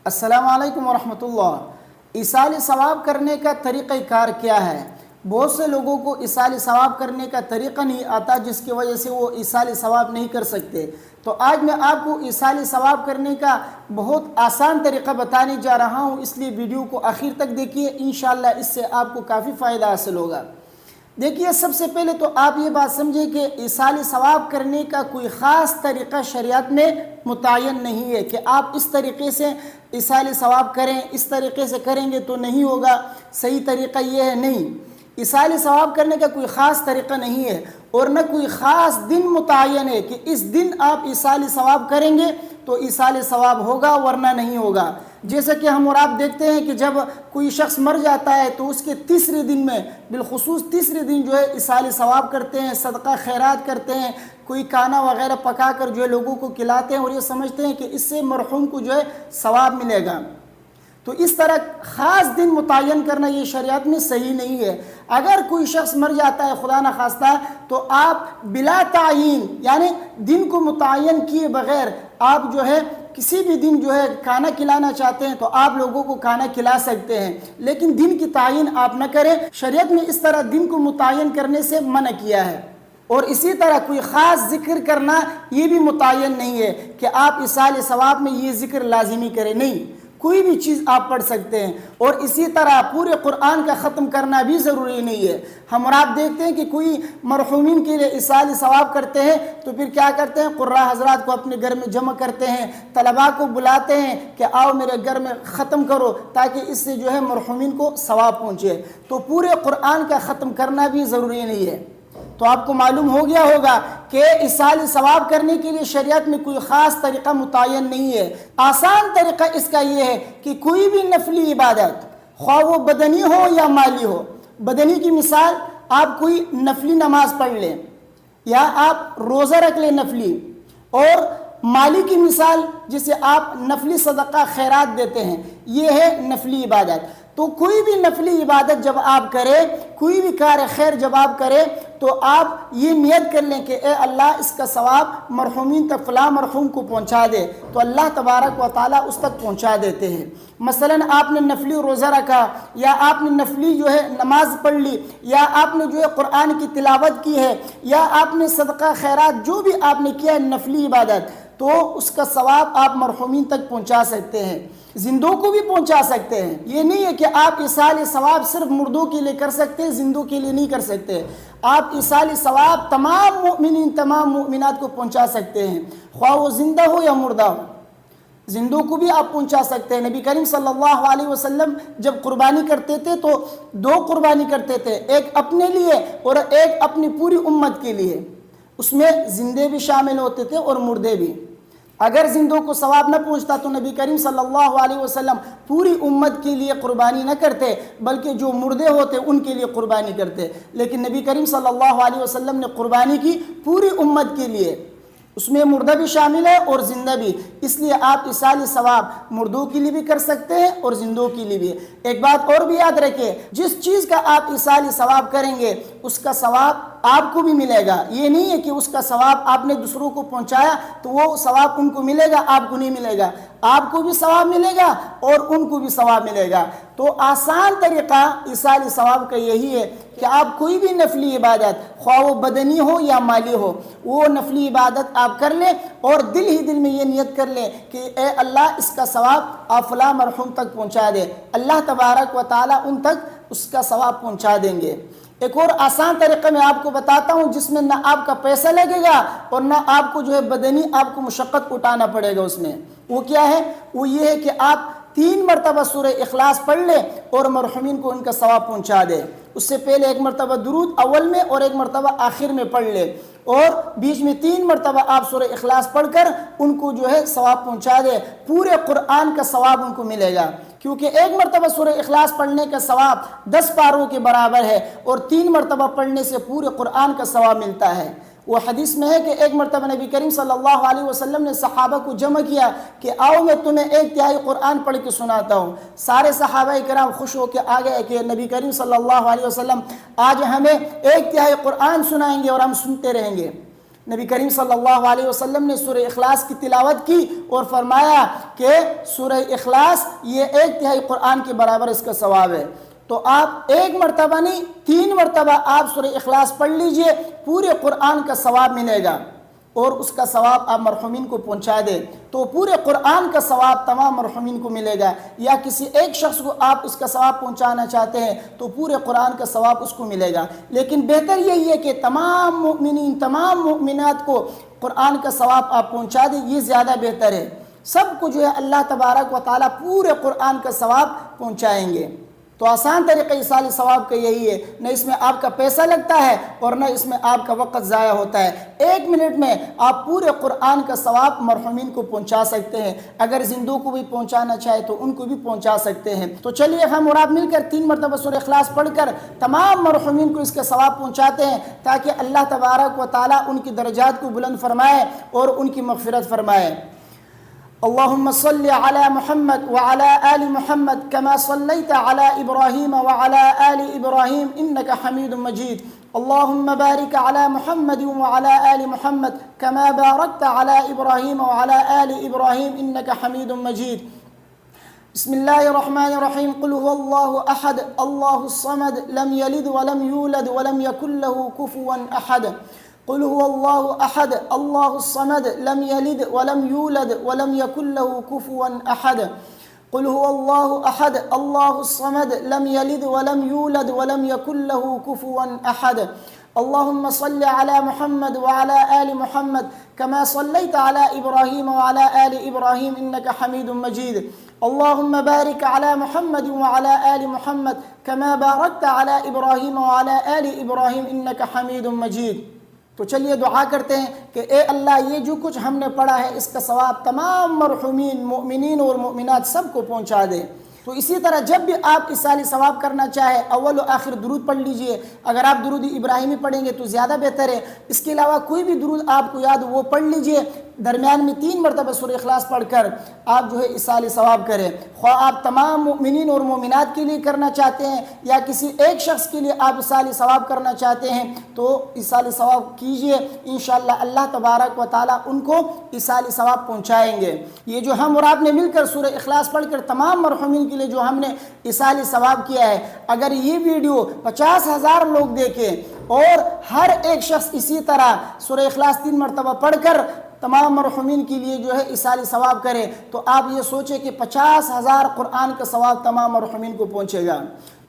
السلام علیکم ورحمۃ اللہ۔ ایصال ثواب کرنے کا طریقہ کار کیا ہے؟ بہت سے لوگوں کو ایصال ثواب کرنے کا طریقہ نہیں آتا، جس کی وجہ سے وہ ایصال ثواب نہیں کر سکتے۔ تو آج میں آپ کو ایصال ثواب کرنے کا بہت آسان طریقہ بتانے جا رہا ہوں، اس لیے ویڈیو کو آخر تک دیکھیے، انشاءاللہ اس سے آپ کو کافی فائدہ حاصل ہوگا۔ دیکھیے، سب سے پہلے تو آپ یہ بات سمجھیں کہ ایصال ثواب کرنے کا کوئی خاص طریقہ شریعت میں متعین نہیں ہے کہ آپ اس طریقے سے ایصال ثواب کریں، اس طریقے سے کریں گے تو نہیں ہوگا، صحیح طریقہ یہ ہے، نہیں۔ ایصال ثواب کرنے کا کوئی خاص طریقہ نہیں ہے، اور نہ کوئی خاص دن متعین ہے کہ اس دن آپ ایصال ثواب کریں گے تو ایصال ثواب ہوگا ورنہ نہیں ہوگا۔ جیسا کہ ہم اور آپ دیکھتے ہیں کہ جب کوئی شخص مر جاتا ہے تو اس کے تیسرے دن میں، بالخصوص تیسرے دن جو ہے ایصال ثواب کرتے ہیں، صدقہ خیرات کرتے ہیں، کوئی کھانا وغیرہ پکا کر جو ہے لوگوں کو کھلاتے ہیں، اور یہ سمجھتے ہیں کہ اس سے مرحوم کو جو ہے ثواب ملے گا۔ تو اس طرح خاص دن متعین کرنا یہ شریعت میں صحیح نہیں ہے۔ اگر کوئی شخص مر جاتا ہے خدا نخواستہ تو آپ بلا تعین، یعنی دن کو متعین کیے بغیر آپ جو ہے کسی بھی دن جو ہے کھانا کھلانا چاہتے ہیں تو آپ لوگوں کو کھانا کھلا سکتے ہیں، لیکن دن کی تعین آپ نہ کریں۔ شریعت میں اس طرح دن کو متعین کرنے سے منع کیا ہے۔ اور اسی طرح کوئی خاص ذکر کرنا یہ بھی متعین نہیں ہے کہ آپ ایصال ثواب میں یہ ذکر لازمی کریں، نہیں، کوئی بھی چیز آپ پڑھ سکتے ہیں۔ اور اسی طرح پورے قرآن کا ختم کرنا بھی ضروری نہیں ہے۔ ہم اور آپ دیکھتے ہیں کہ کوئی مرحومین کے لیے ایصال ثواب کرتے ہیں تو پھر کیا کرتے ہیں، قراء حضرات کو اپنے گھر میں جمع کرتے ہیں، طلباء کو بلاتے ہیں کہ آؤ میرے گھر میں ختم کرو، تاکہ اس سے جو ہے مرحومین کو ثواب پہنچے۔ تو پورے قرآن کا ختم کرنا بھی ضروری نہیں ہے۔ تو آپ کو معلوم ہو گیا ہوگا کہ ایصال ثواب کرنے کے لیے شریعت میں کوئی خاص طریقہ متعین نہیں ہے۔ آسان طریقہ اس کا یہ ہے کہ کوئی بھی نفلی عبادت، خواہ وہ بدنی ہو یا مالی ہو۔ بدنی کی مثال، آپ کوئی نفلی نماز پڑھ لیں یا آپ روزہ رکھ لیں نفلی، اور مالی کی مثال جسے آپ نفلی صدقہ خیرات دیتے ہیں، یہ ہے نفلی عبادت۔ تو کوئی بھی نفلی عبادت جب آپ کریں، کوئی بھی کار خیر جب آپ کریں، تو آپ یہ نیت کر لیں کہ اے اللہ اس کا ثواب مرحومین تک، فلاں مرحوم کو پہنچا دے، تو اللہ تبارک و تعالیٰ اس تک پہنچا دیتے ہیں۔ مثلا آپ نے نفلی روزہ رکھا، یا آپ نے نفلی جو ہے نماز پڑھ لی، یا آپ نے جو ہے قرآن کی تلاوت کی ہے، یا آپ نے صدقہ خیرات جو بھی آپ نے کیا ہے نفلی عبادت، تو اس کا ثواب آپ مرحومین تک پہنچا سکتے ہیں، زندوں کو بھی پہنچا سکتے ہیں۔ یہ نہیں ہے کہ آپ ایصال ثواب صرف مردوں کے لیے کر سکتے ہیں، زندوں کے لیے نہیں کر سکتے۔ آپ ایصال ثواب تمام مؤمنین، تمام مؤمنات کو پہنچا سکتے ہیں، خواہ وہ زندہ ہو یا مردہ ہو، زندوں کو بھی آپ پہنچا سکتے ہیں۔ نبی کریم صلی اللہ علیہ وسلم جب قربانی کرتے تھے تو دو قربانی کرتے تھے، ایک اپنے لیے اور ایک اپنی پوری امت کے لیے۔ اس میں زندے بھی شامل ہوتے تھے اور مردے بھی۔ اگر زندوں کو ثواب نہ پہنچتا تو نبی کریم صلی اللہ علیہ وسلم پوری امت کے لیے قربانی نہ کرتے، بلکہ جو مردے ہوتے ان کے لیے قربانی کرتے۔ لیکن نبی کریم صلی اللہ علیہ وسلم نے قربانی کی پوری امت کے لیے، اس میں مردہ بھی شامل ہے اور زندہ بھی، اس لیے آپ ایصال ثواب مردوں کے لیے بھی کر سکتے ہیں اور زندوں کے لیے بھی۔ ایک بات اور بھی یاد رکھیں، جس چیز کا آپ ایصال ثواب کریں گے اس کا ثواب آپ کو بھی ملے گا۔ یہ نہیں ہے کہ اس کا ثواب آپ نے دوسروں کو پہنچایا تو وہ ثواب ان کو ملے گا، آپ کو نہیں ملے گا۔ آپ کو بھی ثواب ملے گا اور ان کو بھی ثواب ملے گا۔ تو آسان طریقہ ایصال ثواب کا یہی ہے کہ آپ کوئی بھی نفلی عبادت، خواہ وہ بدنی ہو یا مالی ہو، وہ نفلی عبادت آپ کر لیں، اور دل ہی دل میں یہ نیت کر لیں کہ اے اللہ اس کا ثواب آپ فلاں مرحوم تک پہنچا دے، اللہ تبارک و تعالیٰ ان تک اس کا ثواب پہنچا دیں گے۔ ایک اور آسان طریقہ میں آپ کو بتاتا ہوں، جس میں نہ آپ کا پیسہ لگے گا اور نہ آپ کو جو ہے بدنی آپ کو مشقت اٹھانا پڑے گا۔ اس میں وہ کیا ہے؟ وہ یہ ہے کہ آپ 3 مرتبہ سورہ اخلاص پڑھ لیں اور مرحومین کو ان کا ثواب پہنچا دیں۔ اس سے پہلے 1 مرتبہ درود اول میں اور 1 مرتبہ آخر میں پڑھ لیں، اور بیچ میں 3 مرتبہ آپ سورہ اخلاص پڑھ کر ان کو جو ہے ثواب پہنچا دیں۔ پورے قرآن کا ثواب ان کو ملے گا، کیونکہ 1 مرتبہ سورہ اخلاص پڑھنے کا ثواب 10 پاروں کے برابر ہے، اور 3 مرتبہ پڑھنے سے پورے قرآن کا ثواب ملتا ہے۔ وہ حدیث میں ہے کہ 1 مرتبہ نبی کریم صلی اللہ علیہ وسلم نے صحابہ کو جمع کیا کہ آؤ میں تمہیں 1/3 قرآن پڑھ کے سناتا ہوں۔ سارے صحابہ کرام خوش ہو کے آ گئے کہ نبی کریم صلی اللہ علیہ وسلم آج ہمیں 1/3 قرآن سنائیں گے اور ہم سنتے رہیں گے۔ نبی کریم صلی اللہ علیہ وسلم نے سورہ اخلاص کی تلاوت کی اور فرمایا کہ سورہ اخلاص یہ 1/3 قرآن کے برابر اس کا ثواب ہے۔ تو آپ ایک مرتبہ نہیں 3 مرتبہ آپ سورہ اخلاص پڑھ لیجئے، پورے قرآن کا ثواب ملے گا، اور اس کا ثواب آپ مرحومین کو پہنچا دیں تو پورے قرآن کا ثواب تمام مرحومین کو ملے گا، یا کسی ایک شخص کو آپ اس کا ثواب پہنچانا چاہتے ہیں تو پورے قرآن کا ثواب اس کو ملے گا۔ لیکن بہتر یہی ہے کہ تمام مؤمنین تمام مؤمنات کو قرآن کا ثواب آپ پہنچا دیں، یہ زیادہ بہتر ہے۔ سب کو جو ہے اللہ تبارک و تعالیٰ پورے قرآن کا ثواب پہنچائیں گے۔ تو آسان طریقہ ایصال ثواب کا یہی ہے، نہ اس میں آپ کا پیسہ لگتا ہے اور نہ اس میں آپ کا وقت ضائع ہوتا ہے۔ 1 منٹ میں آپ پورے قرآن کا ثواب مرحومین کو پہنچا سکتے ہیں، اگر زندوں کو بھی پہنچانا چاہے تو ان کو بھی پہنچا سکتے ہیں۔ تو چلیے ہم اور آپ مل کر 3 مرتبہ سورہ اخلاص پڑھ کر تمام مرحومین کو اس کا ثواب پہنچاتے ہیں، تاکہ اللہ تبارک و تعالیٰ ان کی درجات کو بلند فرمائے اور ان کی مغفرت فرمائے۔ اللهم صل على محمد وعلى آل محمد كما صليت على إبراهيم وعلى آل إبراهيم إنك حميد مجيد اللهم بارك على محمد وعلى آل محمد كما باركت على إبراهيم وعلى آل إبراهيم إنك حميد مجيد بسم الله الرحمن الرحيم قل هو الله أحد الله الصمد لم يلد ولم يولد ولم يكن له كفوا أحد قل هو الله أحد الله الصمد لم يلد ولم يولد ولم يكن له كفوا أحد قل هو الله أحد الله الصمد لم يلد ولم يولد ولم يكن له كفوا أحد اللهم صل على محمد وعلى آل محمد كما صليت على إبراهيم وعلى آل إبراهيم إنك حميد مجيد اللهم بارك على محمد وعلى آل محمد كما باركت على إبراهيم وعلى آل إبراهيم إنك حميد مجيد۔ تو چلیے دعا کرتے ہیں کہ اے اللہ یہ جو کچھ ہم نے پڑھا ہے اس کا ثواب تمام مرحومین مؤمنین اور مؤمنات سب کو پہنچا دے۔ تو اسی طرح جب بھی آپ ایصال ثواب کرنا چاہے اول و آخر درود پڑھ لیجئے، اگر آپ درود ابراہیمی پڑھیں گے تو زیادہ بہتر ہے، اس کے علاوہ کوئی بھی درود آپ کو یاد وہ پڑھ لیجئے، درمیان میں 3 مرتبہ سورہ اخلاص پڑھ کر آپ جو ہے ایصال ثواب کریں، خواہ آپ تمام مؤمنین اور مومنات کے لیے کرنا چاہتے ہیں یا کسی ایک شخص کے لیے آپ ایصال ثواب کرنا چاہتے ہیں تو ایصال ثواب کیجئے، انشاءاللہ اللہ تبارک و تعالیٰ ان کو ایصال ثواب پہنچائیں گے۔ یہ جو ہم اور آپ نے مل کر سورہ اخلاص پڑھ کر تمام مرحومین کے لیے جو ہم نے ایصال ثواب کیا ہے، اگر یہ ویڈیو 50,000 لوگ دیکھیں اور ہر ایک شخص اسی طرح سورہ اخلاص 3 مرتبہ پڑھ کر تمام مرحومین کے لیے جو ہے ایصال ثواب کرے تو آپ یہ سوچیں کہ 50,000 قرآن کا ثواب تمام مرحومین کو پہنچے گا۔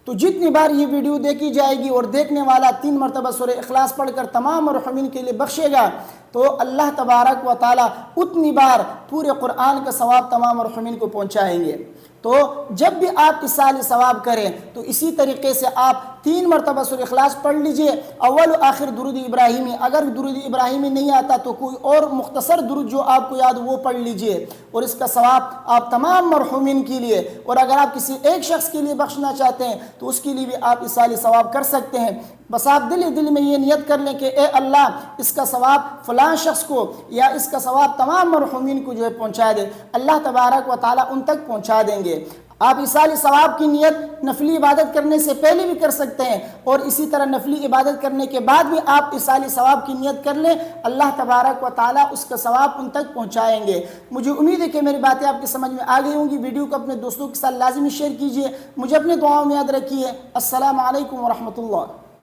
تو جتنی بار یہ ویڈیو دیکھی جائے گی اور دیکھنے والا 3 مرتبہ سورہ اخلاص پڑھ کر تمام مرحومین کے لیے بخشے گا تو اللہ تبارک و تعالیٰ اتنی بار پورے قرآن کا ثواب تمام مرحومین کو پہنچائیں گے۔ تو جب بھی آپ ایصال ثواب کریں تو اسی طریقے سے آپ 3 مرتبہ سورہ اخلاص پڑھ لیجئے، اول و آخر درود ابراہیمی، اگر درود ابراہیمی نہیں آتا تو کوئی اور مختصر درود جو آپ کو یاد وہ پڑھ لیجئے، اور اس کا ثواب آپ تمام مرحومین کے لیے، اور اگر آپ کسی ایک شخص کے لیے بخشنا چاہتے ہیں تو اس کے لیے بھی آپ ایصال ثواب کر سکتے ہیں۔ بس آپ دل میں یہ نیت کر لیں کہ اے اللہ اس کا ثواب فلاں شخص کو یا اس کا ثواب تمام مرحومین کو جو ہے پہنچا دے، اللہ تبارک و تعالیٰ ان تک پہنچا دیں گے۔ آپ ایصال ثواب کی نیت نفلی عبادت کرنے سے پہلے بھی کر سکتے ہیں، اور اسی طرح نفلی عبادت کرنے کے بعد بھی آپ ایصال ثواب کی نیت کر لیں، اللہ تبارک و تعالیٰ اس کا ثواب ان تک پہنچائیں گے۔ مجھے امید ہے کہ میری باتیں آپ کی سمجھ میں آ گئی ہوں گی۔ ویڈیو کو اپنے دوستوں کے ساتھ لازمی شیئر کیجئے، مجھے اپنے دعاؤں میں یاد رکھیے۔ السلام علیکم ورحمۃ اللہ۔